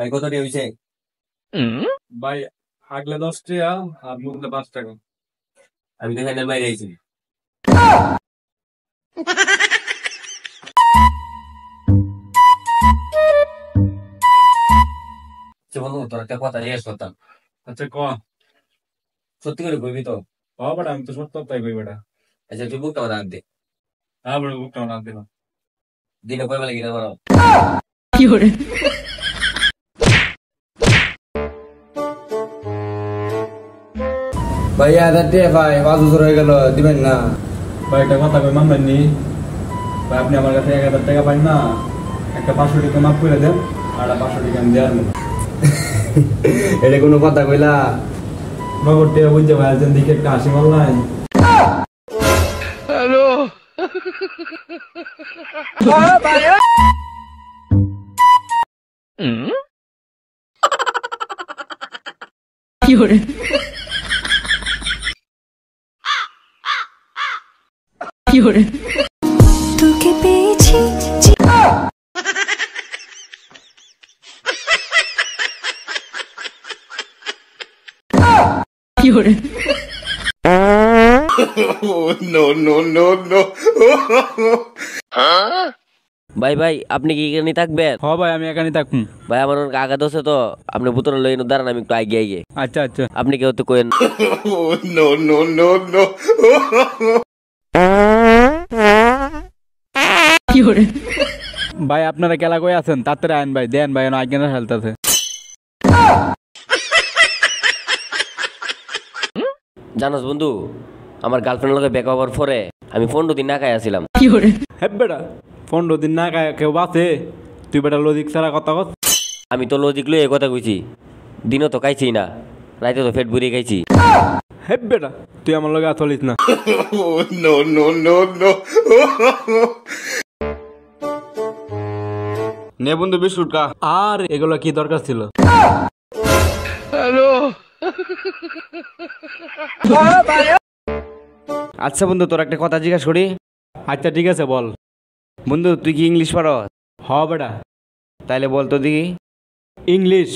ভাই কত টাকা হয়েছে? ভাই আগলে 10 টাকা আর মুখলে 5 টাকা। আমি তো এখানে বাইরে আইছি। বন্ধু তোর একটা কথা জিজ্ঞেস করতাম। আচ্ছা ক। সত্যি করে কইবি তো? বেটা আমি তো সত্য তাই কই বেটা। আচ্ছা তুই বুকটা বাঁধা আনতে হ্যাঁ বেটা বুকটা না দিলাম। দিনে কয় বেলা কিনা করো? ভাইয়া আদারটে ভাই 5 বছর হয়ে গেল দিবেন না। ভাই একটা কথা কই মানবেন নি? ভাই আপনি আমার কাছে 1000 টাকা পান না, একটা 500 টাকা মাফ করে দেন আর 500 টাকা আমি দেওয়ার মতো। এটা কোনো কথা কইলা? নগদ টাকা বুঝছে ভাই একজন দিকে একটা হাসি মারলাই। হ্যালো কি হরে কি হরে তোকে পেয়েছি কি হরে no, no, no, no. ভাই ভাই আপনি কি এখানে থাকবেন? হ ভাই আমি এখানে থাকুন। ভাই আমার অনেক আঘাত হচ্ছে তো, আপনি বোতল লই দাঁড়ান, আমি একটু আগে আগে। আচ্ছা আচ্ছা আপনি কেউ তো কোয়েন। No, no, no, no. কি হরে ভাই আপনারা খেলা কই আছেন? তাড়াতাড়ি আইন ভাই, দেন ভাই আগে না খেলতেছে। জানোস বন্ধু, আমার গার্লফ্রেন্ড লগে ব্যাক হওয়ার পরে আমি 15 দিন না খাই আসছিলাম। কি হরে হ্যাঁ বেটা 15 দিন না খায় কেউ বাঁচে? তুই বেটা লজিক ছাড়া কথা কস। আমি তো লজিক লই কথা কইছি, দিনও তো খাইছি না, রাইতে তো পেট ভরিয়ে খাইছি। হ্যাঁ বেটা তুই আমার লগে চলিস না। No, no, no, no. নে বন্ধু বিস্কুট খা। আর এগুলো কি দরকার ছিল? হ্যালো আচ্ছা বন্ধু তোর একটা কথা জিজ্ঞাসা করি। আচ্ছা ঠিক আছে বল। বন্ধু তুই কি ইংলিশ পারো? হ বেটা। তাইলে বল তো দেখি। ইংলিশ।